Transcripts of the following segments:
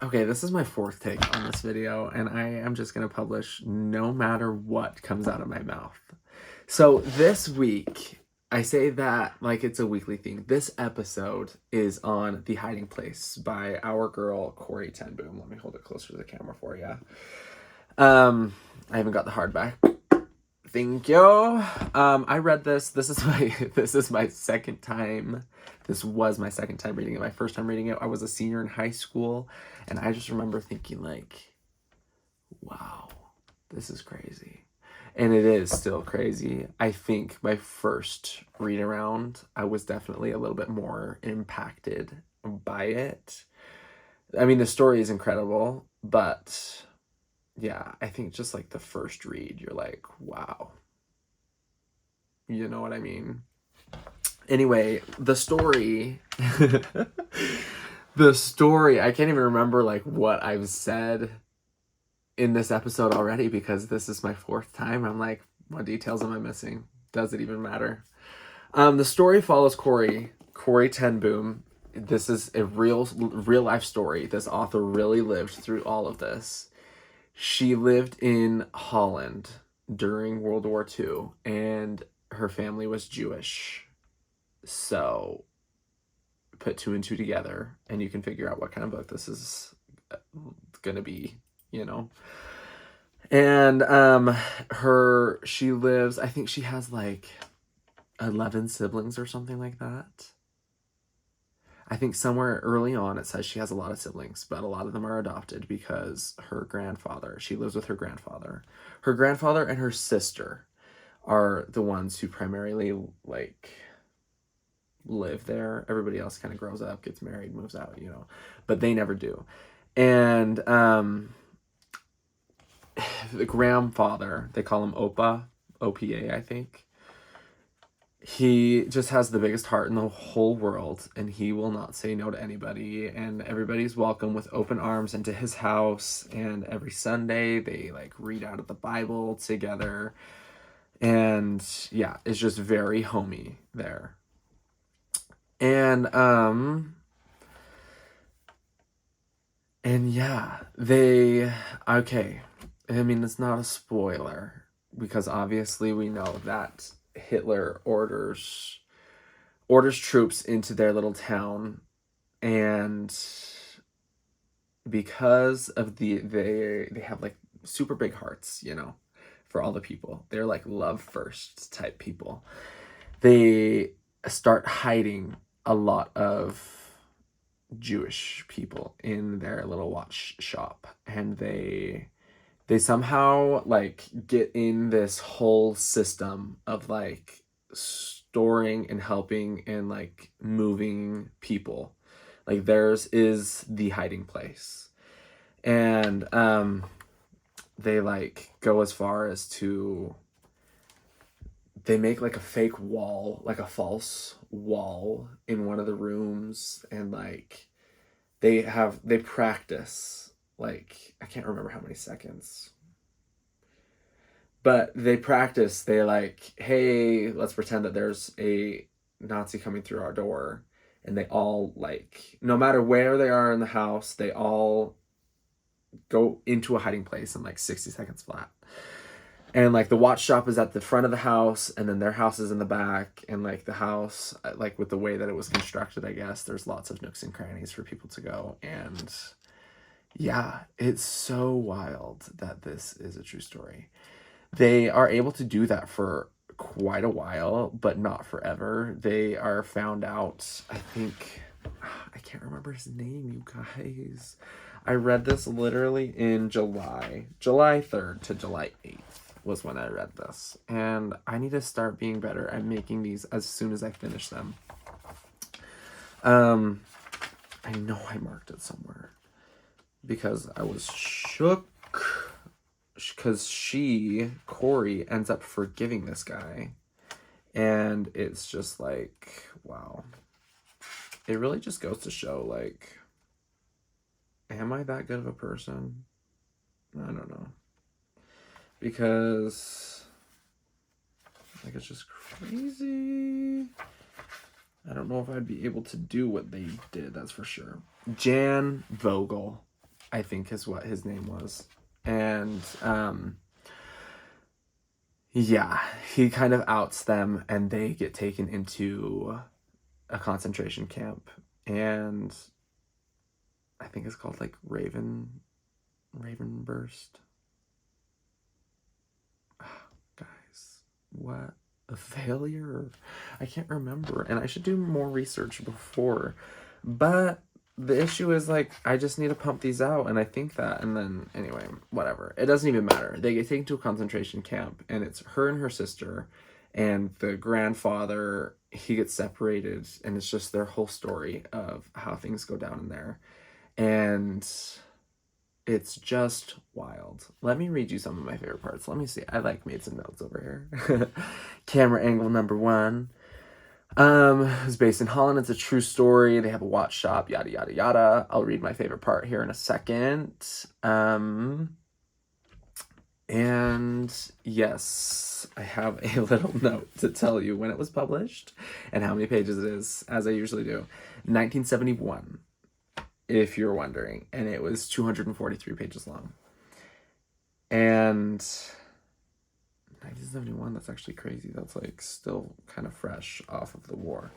Okay, this is my fourth take on this video, and I am just going to publish no matter what comes out of my mouth. So this week, I say that like it's a weekly thing. This episode is on The Hiding Place by our girl, Corrie Ten Boom. Let me hold it closer to the camera for you. I haven't got the hardback. Thank you. I read this. This is my second time. This was my second time reading it. My first time reading it, I was a senior in high school, and I just remember thinking like, wow, this is crazy. And it is still crazy. I think my first read around, I was definitely a little bit more impacted by it. I mean, the story is incredible, but yeah, I think just like the first read, you're like, wow. You know what I mean? Anyway, the story, I can't even remember like what I've said in this episode already because this is my fourth time. I'm like, what details am I missing? Does it even matter? The story follows Corrie Ten Boom. This is a real life story. This author really lived through all of this. She lived in Holland during World War II, and her family was Jewish. So put two and two together, and you can figure out what kind of book this is gonna be, you know. And she lives, I think she has like 11 siblings or something like that. I think somewhere early on it says she has a lot of siblings, but a lot of them are adopted because she lives with her grandfather. Her grandfather and her sister are the ones who primarily like live there. Everybody else kind of grows up, gets married, moves out, you know, but they never do. And the grandfather, they call him Opa, OPA, I think. He just has the biggest heart in the whole world, and he will not say no to anybody, and everybody's welcome with open arms into his house. And every Sunday they like read out of the Bible together, and yeah, it's just very homey there. And yeah, okay, I mean, it's not a spoiler because obviously we know that Hitler orders troops into their little town, and because of they have like super big hearts, you know, for all the people. They're like love first type people. They start hiding a lot of Jewish people in their little watch shop, and they somehow like get in this whole system of like storing and helping and like moving people. Like theirs is the hiding place. And they like go as far as to they make like a fake wall, like a false wall in one of the rooms, and like they practice, like I can't remember how many seconds, but they practice. They like, hey, let's pretend that there's a Nazi coming through our door, and they all like, no matter where they are in the house, they all go into a hiding place in like 60 seconds flat. And like the watch shop is at the front of the house, and then their house is in the back, and like the house, like with the way that it was constructed, I guess there's lots of nooks and crannies for people to go. And yeah, it's so wild that this is a true story. They are able to do that for quite a while, but not forever. They are found out, I think, I can't remember his name, you guys. I read this literally in July 3rd to July 8th was when I read this. And I need to start being better at making these as soon as I finish them. I know I marked it somewhere because I was shook. Because Corrie, ends up forgiving this guy. And it's just like, wow. It really just goes to show, like, am I that good of a person? I don't know. Because, like, it's just crazy. I don't know if I'd be able to do what they did, that's for sure. Jan Vogel. I think is what his name was. And yeah, he kind of outs them, and they get taken into a concentration camp. And I think it's called like Ravenburst. Guys, what a failure. I can't remember, and I should do more research before. But the issue is, like, I just need to pump these out, and I think that, and then, anyway, whatever. It doesn't even matter. They get taken to a concentration camp, and it's her and her sister, and the grandfather, he gets separated, and it's just their whole story of how things go down in there. And it's just wild. Let me read you some of my favorite parts. Let me see. I made some notes over here. Camera angle number 1. It's based in Holland. It's a true story. They have a watch shop, yada, yada, yada. I'll read my favorite part here in a second. And yes, I have a little note to tell you when it was published and how many pages it is, as I usually do. 1971, if you're wondering. And it was 243 pages long. And 1971, that's actually crazy. That's like still kind of fresh off of the war.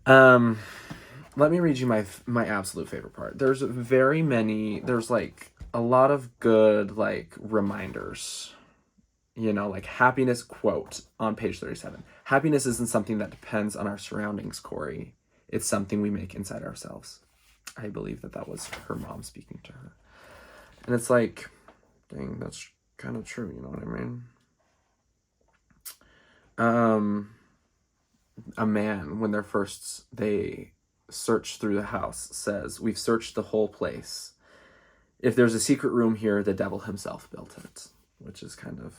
Let me read you my absolute favorite part. There's like a lot of good like reminders. Like happiness, quote on page 37. Happiness isn't something that depends on our surroundings, Corrie. It's something we make inside ourselves. I believe that was her mom speaking to her. And it's like, dang, that's kind of true, you know what I mean? A man, when they search through the house, says, "We've searched the whole place. If there's a secret room here, the devil himself built it," which is kind of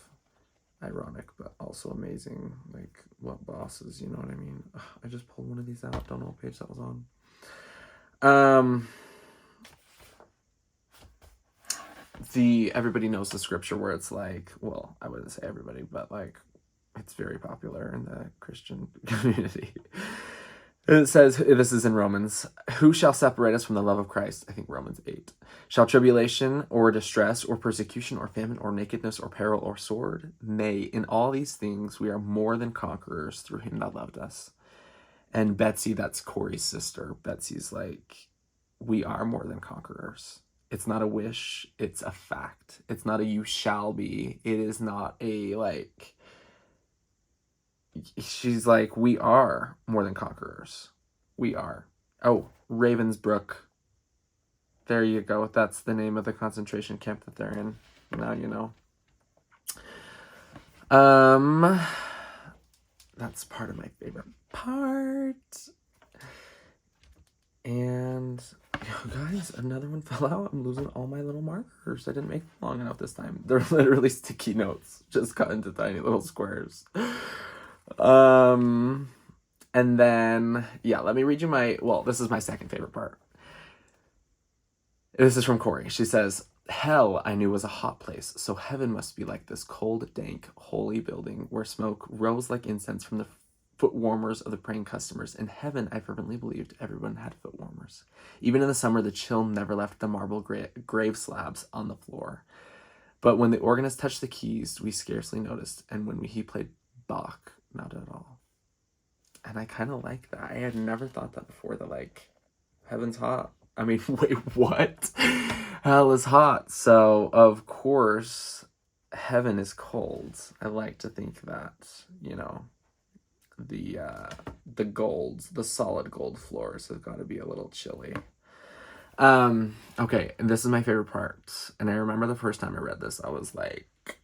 ironic, but also amazing. Like, what bosses, you know what I mean? Ugh, I just pulled one of these out. Don't know what page that was on. Everybody knows the scripture where it's like, well, I wouldn't say everybody, but like, it's very popular in the Christian community. It says, this is in Romans, "Who shall separate us from the love of Christ?" I think Romans 8. "Shall tribulation or distress or persecution or famine or nakedness or peril or sword? Nay, in all these things we are more than conquerors through him that loved us." And Betsy, that's Corrie's sister, Betsy's like, we are more than conquerors. It's not a wish, it's a fact. It's not a you shall be. It is not a like, she's like, we are more than conquerors. We are. Oh, Ravensbrück. There you go. That's the name of the concentration camp that they're in. Now you know. That's part of my favorite part. And guys, another one fell out. I'm losing all my little markers. I didn't make them long enough this time. They're literally sticky notes, just cut into tiny little squares. And then, yeah, let me read you this is my second favorite part. This is from Corrie. She says, "Hell I knew was a hot place, so heaven must be like this cold, dank, holy building where smoke rose like incense from the foot warmers of the praying customers. In heaven, I fervently believed everyone had foot warmers. Even in the summer, the chill never left the marble grave slabs on the floor. But when the organist touched the keys, we scarcely noticed, and when he played Bach, not at all." And I kind of like that. I had never thought that before, that like, heaven's hot. I mean, wait, what? Hell is hot. So, of course, heaven is cold. I like to think that, the solid gold floors have got to be a little chilly. Okay, and this is my favorite part. And I remember the first time I read this, I was like,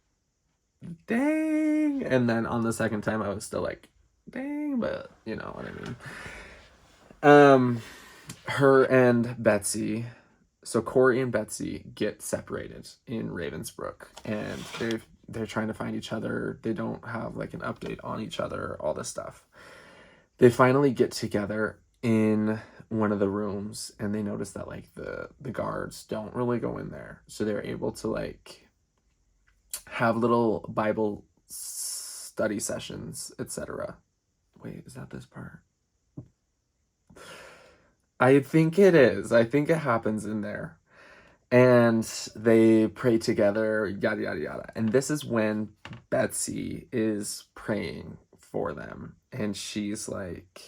dang. And then on the second time, I was still like, dang, but you know what I mean. Her and Betsy, so Corrie and Betsy get separated in Ravensbrück, and they're trying to find each other. They don't have like an update on each other, all this stuff. They finally get together in one of the rooms, and they notice that like the guards don't really go in there, so they're able to like have little Bible study sessions, etc. Wait, is that this part? I think it is. I think it happens in there. And they pray together, yada, yada, yada. And this is when Betsy is praying for them. And she's like,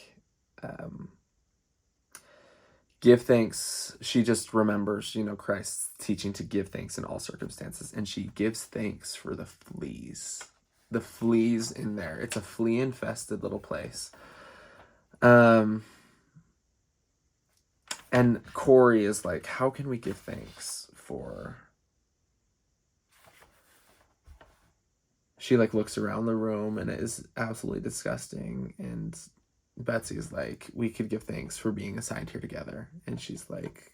give thanks. She just remembers, Christ's teaching to give thanks in all circumstances. And she gives thanks for the fleas. The fleas in there. It's a flea-infested little place. And Corrie is like, how can we give thanks for... She looks around the room and it is absolutely disgusting. And Betsy is like, we could give thanks for being assigned here together. And she's like,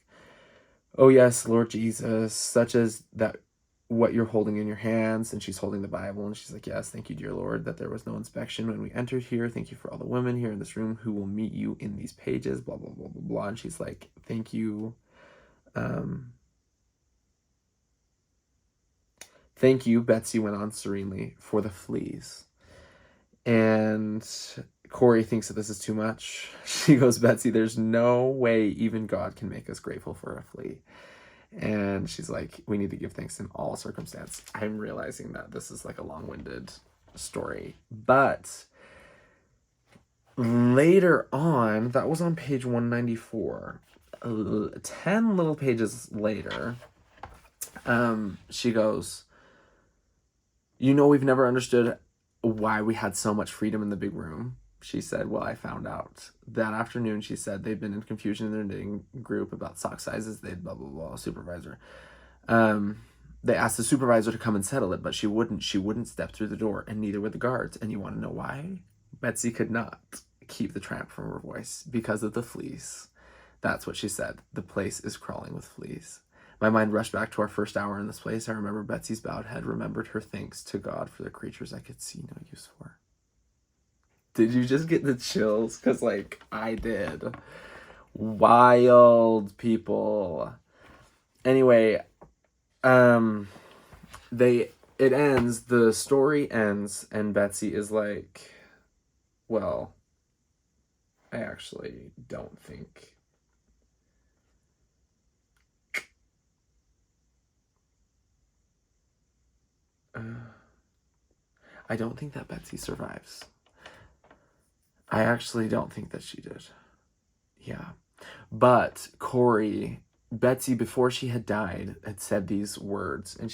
oh yes, Lord Jesus, such as that what you're holding in your hands. And she's holding the Bible and she's like, yes, thank you, dear Lord, that there was no inspection when we entered here. Thank you for all the women here in this room who will meet you in these pages, blah, blah, blah, blah, blah. And she's like, thank you. Thank you, Betsy went on serenely, for the fleas. And Corrie thinks that this is too much. She goes, Betsy, there's no way even God can make us grateful for a flea. And she's like, we need to give thanks in all circumstance. I'm realizing that this is a long-winded story. But later on, that was on page 194, 10 little pages later, she goes, we've never understood why we had so much freedom in the big room. She said, well, I found out. That afternoon, she said, they've been in confusion in their knitting group about sock sizes. They'd blah, blah, blah, supervisor. They asked the supervisor to come and settle it, but she wouldn't. She wouldn't step through the door, and neither would the guards. And you want to know why? Betsy could not keep the tramp from her voice because of the fleas. That's what she said. The place is crawling with fleas. My mind rushed back to our first hour in this place. I remember Betsy's bowed head, remembered her thanks to God for the creatures I could see no use for. Did you just get the chills? Because, I did. Wild people. Anyway, the story ends, and Betsy is like, well, I actually don't think... I don't think that Betsy survives. I actually don't think that she did. Yeah. But Betsy, before she had died, had said these words, and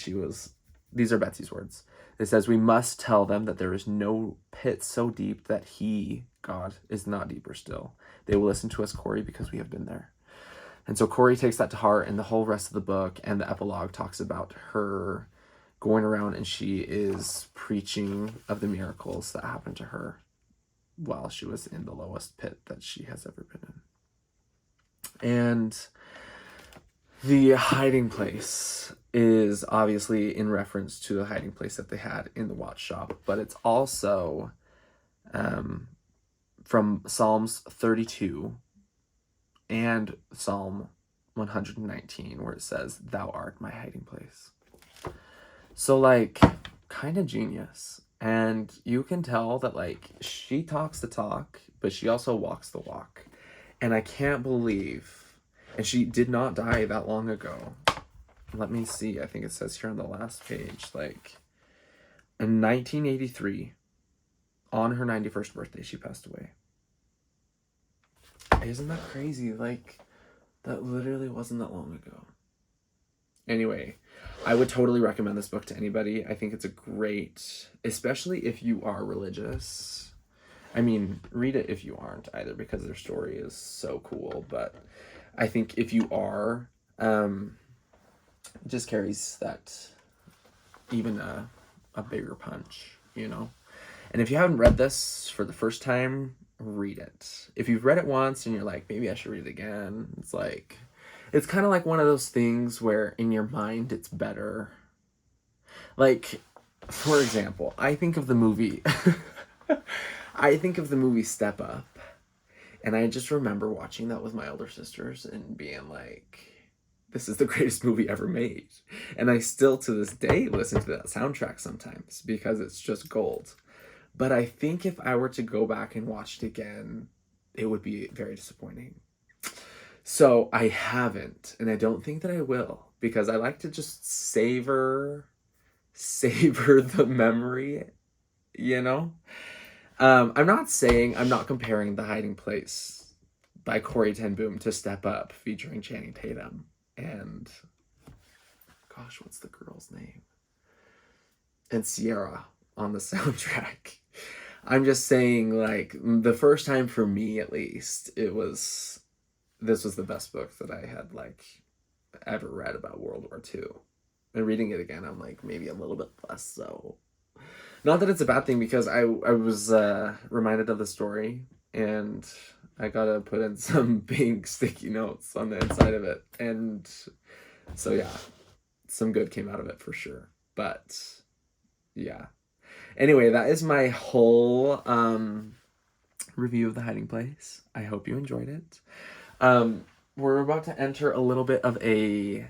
these are Betsy's words. It says, we must tell them that there is no pit so deep that he, God, is not deeper still. They will listen to us, Corrie, because we have been there. And so Corrie takes that to heart, and the whole rest of the book and the epilogue talks about her going around, and she is preaching of the miracles that happened to her while she was in the lowest pit that she has ever been in. And the hiding place is obviously in reference to the hiding place that they had in the watch shop, but it's also from Psalms 32 and Psalm 119, where it says, thou art my hiding place. So, kind of genius. And you can tell that, she talks the talk, but she also walks the walk. And I can't believe... And she did not die that long ago. Let me see. I think it says here on the last page, in 1983, on her 91st birthday, she passed away. Isn't that crazy? That literally wasn't that long ago. Anyway, I would totally recommend this book to anybody. I think it's a great, especially if you are religious. I mean, read it if you aren't either, because their story is so cool. But I think if you are, it just carries that even a bigger punch, And if you haven't read this for the first time, read it. If you've read it once and you're like, maybe I should read it again, it's kind of like one of those things where in your mind it's better. For example, I think of the movie Step Up, and I just remember watching that with my older sisters and being like, this is the greatest movie ever made. And I still to this day listen to that soundtrack sometimes because it's just gold. But I think if I were to go back and watch it again, it would be very disappointing. So I haven't, and I don't think that I will, because I like to just savor the memory, you know? I'm not comparing The Hiding Place by Corrie Ten Boom to Step Up featuring Channing Tatum and, gosh, what's the girl's name? And Sierra on the soundtrack. I'm just saying, like, the first time for me, at least, this was the best book that I had, like, ever read about World War II. And reading it again, I'm like, maybe a little bit less so. Not that it's a bad thing, because I was reminded of the story, and I gotta put in some pink sticky notes on the inside of it. And so, yeah, some good came out of it for sure. But, yeah. Anyway, that is my whole review of The Hiding Place. I hope you enjoyed it. We're about to enter a little bit of a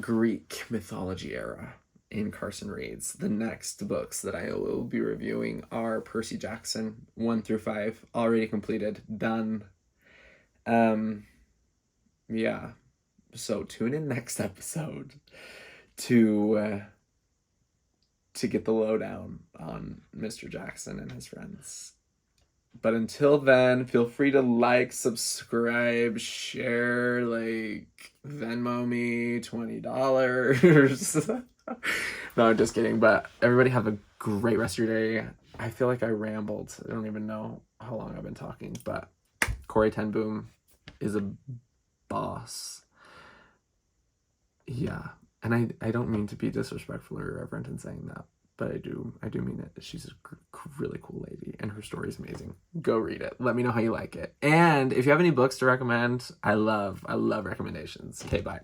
Greek mythology era in Carson Reads. The next books that I will be reviewing are Percy Jackson 1 through 5, already completed, done. Yeah. So tune in next episode to get the lowdown on Mr. Jackson and his friends. But until then, feel free to like, subscribe, share, like, Venmo me $20. No, I'm just kidding. But everybody have a great rest of your day. I feel like I rambled. I don't even know how long I've been talking. But Corrie Ten Boom is a boss. Yeah. And I don't mean to be disrespectful or irreverent in saying that, but I do mean it. She's a really cool lady, and her story is amazing. Go read it. Let me know how you like it. And if you have any books to recommend, I love recommendations. Okay, bye.